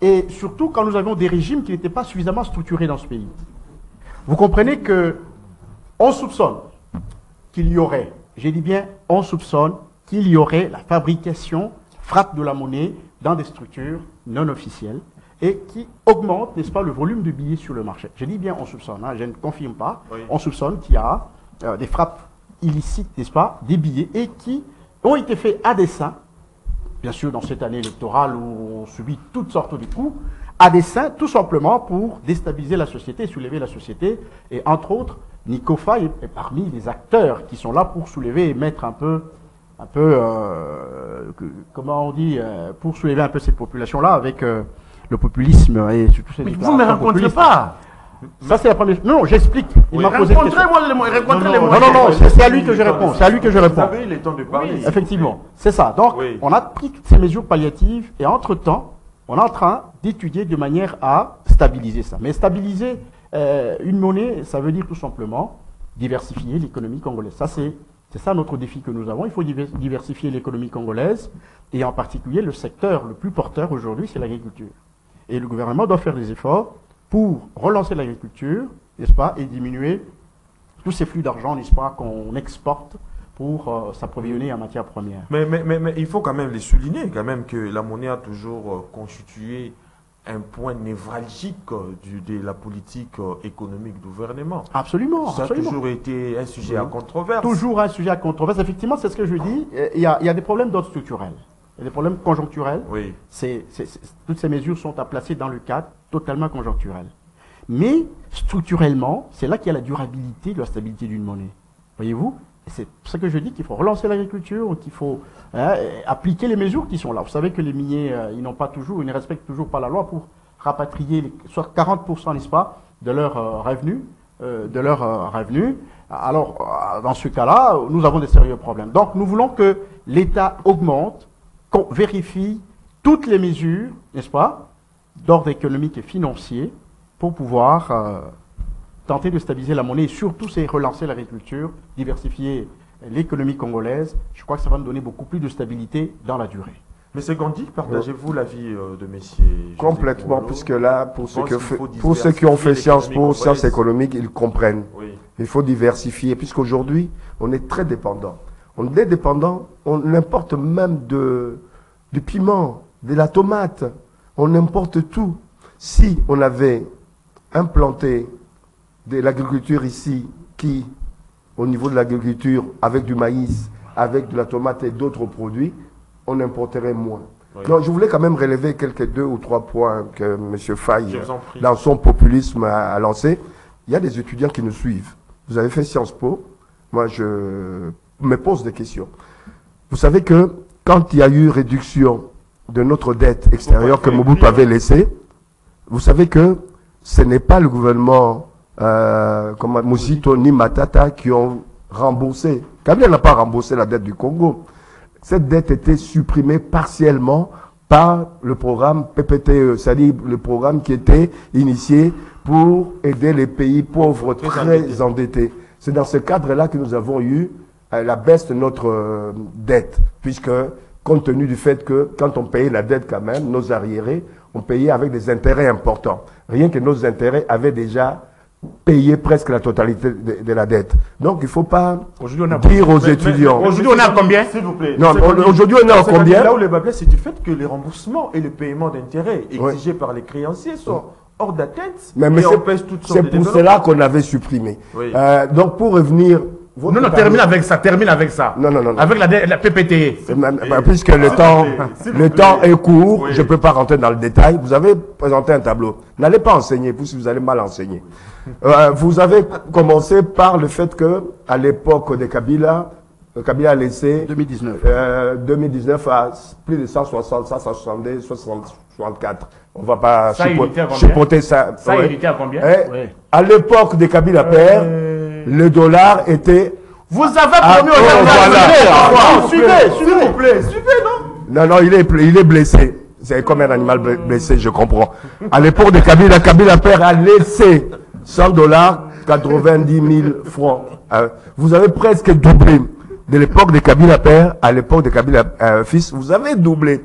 Et surtout quand nous avions des régimes qui n'étaient pas suffisamment structurés dans ce pays. Vous comprenez que on soupçonne qu'il y aurait, j'ai dit bien, on soupçonne qu'il y aurait la fabrication, frappe de la monnaie dans des structures non officielles et qui augmente, n'est-ce pas, le volume de billets sur le marché. Je dis bien on soupçonne, hein, je ne confirme pas. Oui. On soupçonne qu'il y a des frappes illicites, n'est-ce pas, des billets et qui ont été faits à dessein, bien sûr dans cette année électorale où on subit toutes sortes de coups, à dessein tout simplement pour déstabiliser la société, soulever la société. Et entre autres, Nico Faye est parmi les acteurs qui sont là pour soulever et mettre un peu comment on dit, pour soulever un peu cette population-là avec le populisme et surtout ces mais vous ne me rencontrez pas. Ça, c'est la première chose. Non, j'explique. Il m'a posé une question. Rencontrez-moi, Non, c'est à lui que je réponds. C'est à lui que je Vous réponds. avez le temps de parler. Oui, effectivement, c'est ça. Donc, Oui. on a pris toutes ces mesures palliatives et entre-temps, on est en train d'étudier de manière à stabiliser ça. Mais stabiliser une monnaie, ça veut dire tout simplement diversifier l'économie congolaise. Ça, c'est ça notre défi que nous avons. Il faut diversifier l'économie congolaise et en particulier le secteur le plus porteur aujourd'hui, c'est l'agriculture. Et le gouvernement doit faire des efforts pour relancer l'agriculture, n'est-ce pas, et diminuer tous ces flux d'argent, n'est-ce pas, qu'on exporte pour s'approvisionner en matières premières. Mais il faut quand même les souligner, quand même, que la monnaie a toujours constitué un point névralgique de la politique économique du gouvernement. Absolument, Ça absolument. a toujours été un sujet à controverse. Toujours un sujet à controverse. Effectivement, c'est ce que je dis. Il y a des problèmes d'ordre structurel. Il y a des problèmes conjoncturels. Oui. Toutes ces mesures sont à placer dans le cadre totalement conjoncturel. Mais structurellement, c'est là qu'il y a la durabilité de la stabilité d'une monnaie. Voyez-vous? C'est pour ça que je dis qu'il faut relancer l'agriculture, qu'il faut appliquer les mesures qui sont là. Vous savez que les miniers, ils ne respectent toujours pas la loi pour rapatrier soit 40%, n'est-ce pas, de leurs revenus. Alors, dans ce cas-là, nous avons des sérieux problèmes. Donc, nous voulons que l'État augmente, qu'on vérifie toutes les mesures, n'est-ce pas, d'ordre économique et financier pour pouvoir tenter de stabiliser la monnaie et surtout c'est relancer l'agriculture, diversifier l'économie congolaise. Je crois que ça va nous donner beaucoup plus de stabilité dans la durée. Monsieur Gandhi, partagez-vous l'avis de messieurs Complètement, José puisque là, pour Je pense ceux qui ont fait Sciences Po, l'économie sciences congolaise. économiques, ils comprennent. Oui. Il faut diversifier, puisqu'aujourd'hui, on est très dépendant. On est dépendant, on importe même du piment, de la tomate, on importe tout. Si on avait implanté de l'agriculture ici, qui, au niveau de l'agriculture, avec du maïs, avec de la tomate et d'autres produits, on importerait moins. Oui. Donc, je voulais quand même relever quelques 2 ou 3 points que M. Faye, Je vous en prie. dans son populisme, a lancé. Il y a des étudiants qui nous suivent. Vous avez fait Sciences Po. Moi, je me pose des questions. Vous savez que quand il y a eu réduction de notre dette extérieure que Mobutu avait laissée, vous savez que ce n'est pas le gouvernement comme Moussito ni Matata qui ont remboursé. Kabila n'a pas remboursé la dette du Congo. Cette dette était supprimée partiellement par le programme PPTE, c'est-à-dire le programme qui était initié pour aider les pays pauvres très endettés. C'est dans ce cadre-là que nous avons eu la baisse de notre dette, puisque compte tenu du fait que quand on payait la dette quand même, nos arriérés, on payait avec des intérêts importants. Rien que nos intérêts avaient déjà payé presque la totalité de la dette. Donc il ne faut pas dire aux étudiants. Aujourd'hui, on est à combien? S'il vous plaît. Non, aujourd'hui on est à combien? Là où le bas blesse, c'est du fait que les remboursements et le paiement d'intérêts exigés par les créanciers sont hors d'atteinte. Mais et empêchent toutes sortes c'est de pour développements. cela qu'on avait supprimé. Oui. Donc pour revenir... votre Non, termine avec ça, Non. Avec la PPTE. Puisque le temps est court, je ne peux pas rentrer dans le détail. Vous avez présenté un tableau. N'allez pas enseigner, si vous allez mal enseigner. Vous avez commencé par le fait que, à l'époque de Kabila a laissé 2019 à plus de 160, 162, 64. On ne va pas chipoter ça. Ça a hérité à combien? À l'époque de Kabila père, le dollar était... Vous avez promis voilà. S'il vous plaît, suivez, non? Non, il est blessé. C'est comme un animal blessé, je comprends. À l'époque de Kabila père a laissé $100, 90 000 francs. Vous avez presque doublé. De l'époque de Kabila père à l'époque de Kabila fils, vous avez doublé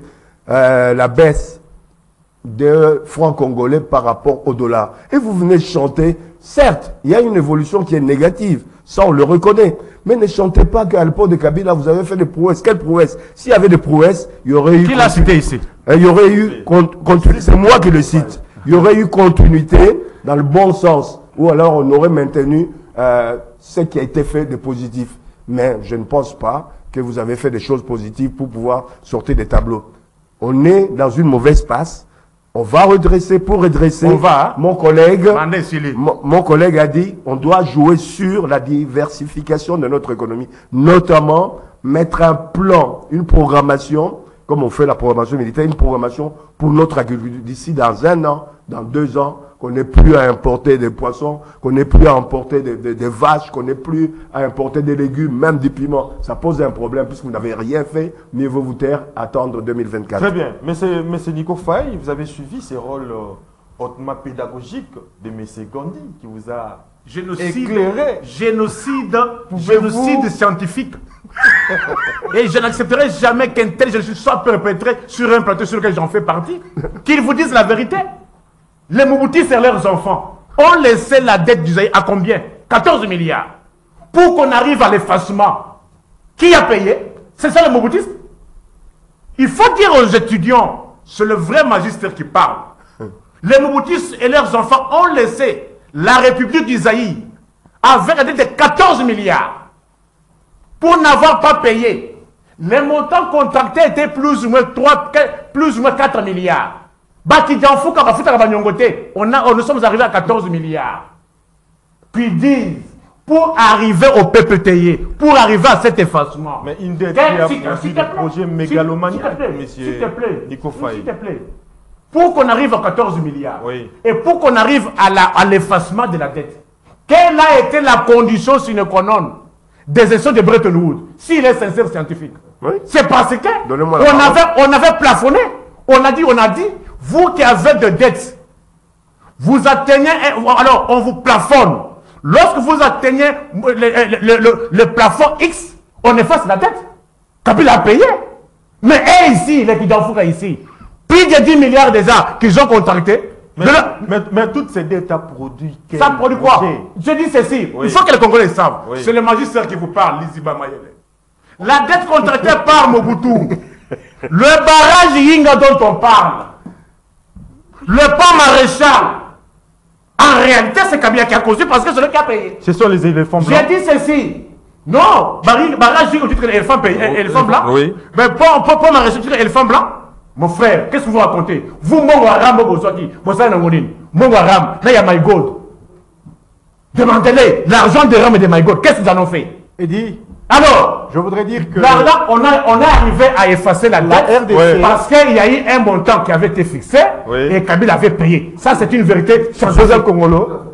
la baisse de francs congolais par rapport au dollar. Et vous venez chanter, certes, il y a une évolution qui est négative, ça on le reconnaît, mais ne chantez pas qu'à l'époque de Kabila, vous avez fait des prouesses. Quelle prouesse? S'il y avait des prouesses, il y aurait eu... Qui l'a cité ici? Il y aurait eu... C'est moi qui le cite. Il y aurait eu continuité dans le bon sens, ou alors on aurait maintenu ce qui a été fait de positif. Mais je ne pense pas que vous avez fait des choses positives pour pouvoir sortir des tableaux. On est dans une mauvaise passe. On va redresser pour redresser. On va. Mon collègue a dit on doit jouer sur la diversification de notre économie. Notamment mettre un plan, une programmation, comme on fait la programmation militaire, une programmation pour notre agriculture. D'ici dans 1 an, dans 2 ans, qu'on n'ait plus à importer des poissons, qu'on n'ait plus à importer des vaches, qu'on n'ait plus à importer des légumes, même du piment. Ça pose un problème puisque vous n'avez rien fait. Mieux vaut vous taire, attendre 2024. Très bien. Monsieur Nico Faye, vous avez suivi ces rôles hautement pédagogiques de M. Gandhi qui vous a éclairé. Génocide scientifique. Et je n'accepterai jamais qu'un tel génocide soit perpétré sur un plateau sur lequel j'en fais partie. Qu'ils vous disent la vérité. Les Mobutis et leurs enfants ont laissé la dette du Zaïre à combien? 14 milliards. Pour qu'on arrive à l'effacement. Qui a payé? C'est ça les Mobutis? Il faut dire aux étudiants, c'est le vrai magistère qui parle. Les Mobutis et leurs enfants ont laissé la République du Zaïre avec la dette de 14 milliards. Pour n'avoir pas payé. Les montants contractés étaient plus ou moins 4 milliards. Nous sommes arrivés à 14 milliards. Puis disent, pour arriver au PPTI, pour arriver à cet effacement. Mais une dette qui a produit des projets mégalomaniaques, monsieur Nico Faye. S'il te plaît. Pour qu'on arrive à 14 milliards, oui. Et pour qu'on arrive à l'effacement de la dette, quelle a été la condition sine qua non des élections de Bretton Woods, s'il est sincère scientifique? Oui. C'est parce que on avait plafonné. On a dit, vous qui avez de dettes, vous atteignez, alors on vous plafonne. Lorsque vous atteignez le plafond X, on efface la dette. Kabila a payé. Mais ici, les Kidafouka ici, plus de 10 milliards déjà qu'ils ont contractés. Mais toutes ces dettes ont produit. Ça produit quoi? Je dis ceci, oui. Il faut que les Congolais savent. Oui. C'est le magistère qui vous parle, Liziba Mayele. La dette contractée par Mobutu, le barrage Yinga dont on parle, le pont maréchal, en réalité c'est Kabila qui a causé parce que c'est lui qui a payé. Ce sont les éléphants blancs. J'ai dit ceci. Non, barrage Yinga, tu dis éléphant blanc. Oui. Mais pont maréchal, tu dis éléphant blanc. Mon frère, qu'est-ce que vous racontez? Vous, Mongaram, Mongaram, là il y a My God. Demandez-les l'argent de Ram et de My God. Qu'est-ce qu'ils en ont fait? Eddy, alors, je voudrais dire que... Là, on est arrivé à effacer la dette RDC, parce qu'il y a eu un montant qui avait été fixé et Kabila avait payé. Ça, c'est une vérité.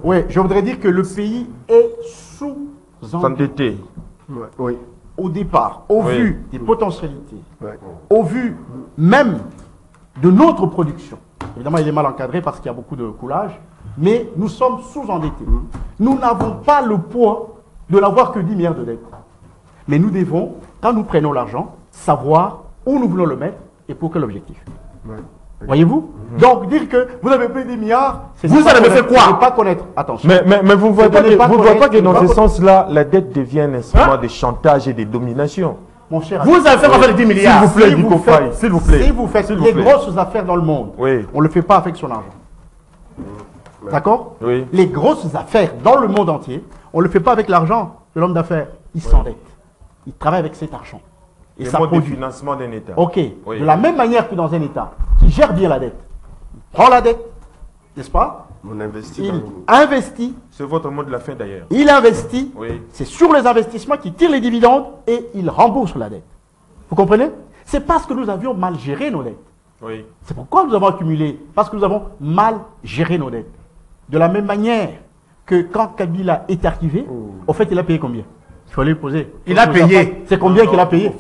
Oui, je voudrais dire que le pays est sous-endetté. Oui. Au départ, au vu des potentialités, au vu même de notre production. Évidemment, il est mal encadré parce qu'il y a beaucoup de coulage, mais nous sommes sous-endettés. Nous n'avons pas le poids de n'avoir que 10 milliards de dettes. Mais nous devons, quand nous prenons l'argent, savoir où nous voulons le mettre et pour quel objectif. Voyez-vous? Donc, dire que vous avez payé 10 milliards, vous avez fait quoi? Ne pas connaître. Attention. Mais vous ne voyez pas que dans ce sens-là, la dette devient un instrument de chantage et de domination. Mon cher, vous avez fait quoi avec les 10 milliards? S'il vous plaît, Nico Faye, s'il vous plaît. Si vous faites les grosses affaires dans le monde, on ne le fait pas avec son argent. D'accord? Oui. Les grosses affaires dans le monde entier, on ne le fait pas avec l'argent de l'homme d'affaires. Il s'endette. Il travaille avec cet argent. Et ça produit le financement d'un État. Ok. De la même manière que dans un État qui gère bien la dette, il prend la dette, n'est-ce pas? On investit. Il investit. C'est votre mot de la fin d'ailleurs. Il investit. C'est sur les investissements qu'il tire les dividendes et il rembourse la dette. Vous comprenez? C'est parce que nous avions mal géré nos dettes. Oui. C'est pourquoi nous avons accumulé. Parce que nous avons mal géré nos dettes. De la même manière que quand Kabila est arrivé, au fait, il a payé combien? Il faut lui poser. Il a payé. C'est combien qu'il a payé?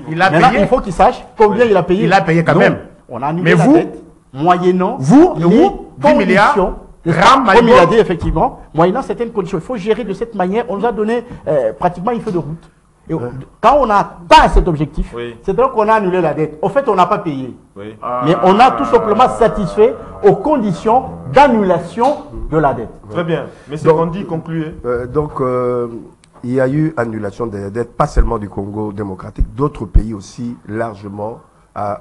Il a Maintenant, payé. il faut qu'il sache combien il a payé. Il a payé quand même. On a annulé la dette, moyennant les 10 milliards. Comme il a dit effectivement, moyennant certaines conditions. Il faut gérer de cette manière. On nous a donné pratiquement une feuille de route. Et quand on a atteint cet objectif, c'est donc qu'on a annulé la dette. Au fait, on n'a pas payé. Mais on a tout simplement satisfait aux conditions d'annulation de la dette. Très bien. Monsieur Gandhi, concluez. Il y a eu annulation des dettes, pas seulement du Congo démocratique, d'autres pays aussi largement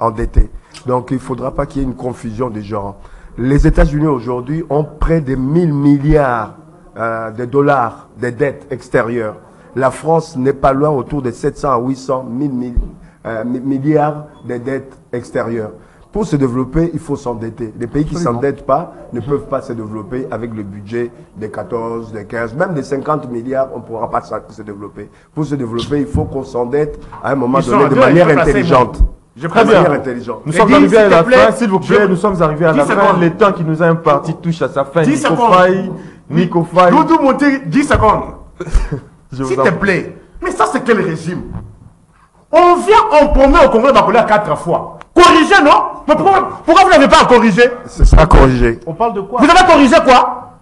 endettés. Donc il ne faudra pas qu'il y ait une confusion des genres. Les États-Unis aujourd'hui ont près de 1000 milliards de dollars de dettes extérieures. La France n'est pas loin, autour de 700 à 800 milliards de dettes extérieures. Pour se développer, il faut s'endetter. Les pays qui ne s'endettent pas ne peuvent pas se développer avec le budget des 14, des 15, même des 50 milliards, on ne pourra pas se développer. Pour se développer, il faut qu'on s'endette à un moment donné de manière intelligente. Je Très préviens. bien. intelligent. Nous sommes Eddy, arrivés à s'il te la plaît, fin, s'il vous plaît, nous sommes arrivés à 10 la fin. secondes. Le temps qui nous a imparti touche à sa fin. 10 Nico secondes. Faye, Nico Faye. Doudou Monté, 10 secondes. Je vous S'il en te prie. plaît. Mais ça, c'est quel régime? On vient, on promet au Congrès d'appeler à 4 fois. Corriger, non? Mais pourquoi vous n'avez pas corrigé? C'est ça corrigé. On parle de quoi? Vous avez corrigé quoi?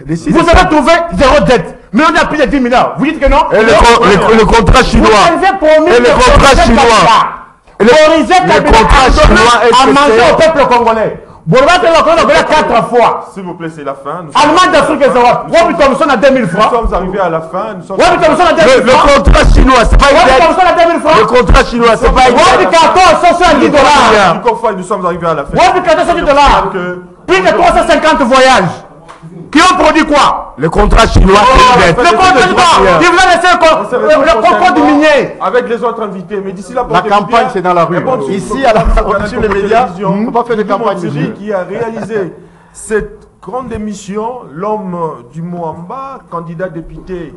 Décide. Vous avez trouvé 0 dette. Mais on a plus de 10 milliards. Vous dites que non? Et le contrat chinois. Vous avez promis Et le de contrat corriger chinois. Kabila. Corriger Kabila contrat en donnant chinois est à que manger c'est- au peuple congolais. Vous avez fait le Congrès d'appeler 4 fois. S'il vous plaît, c'est la fin. Nous sommes- Allemagne d'Afrique et Europe. Robbie Thompson à 2000 Nous francs. sommes arrivés à la fin. Nous sommes Robbie Thompson à 2000 Le francs. contrat chinois, c'est pas une Robbie dette. Thompson à 2000 Le francs. contrat chinois, c'est pas une Robbie dette. Carton à 170 $. Nico Faye, nous sommes arrivés à la fin. Robbie Carton à 170 $. Plus de 350 voyages. Qui ont produit quoi? Le contrat chinois, c'est une dette. Le contrat du quoi? Il vous a laissé le concours du minier. Avec les autres invités. Mais d'ici là, La portez-vous campagne, bien. c'est dans la rue. Et bon, Ici, à la sur les médias, on ne peut pas faire de campagne, Thierry monsieur. qui a réalisé cette grande émission, l'homme du Moamba, candidat député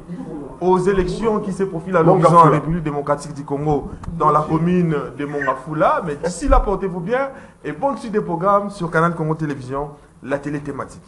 aux élections qui se profilent à l'horizon en Mongafula. République démocratique du Congo dans la commune de Mongafula. Mais d'ici là, portez-vous bien et bonne suite des programmes sur Canal Congo Télévision, la télé thématique.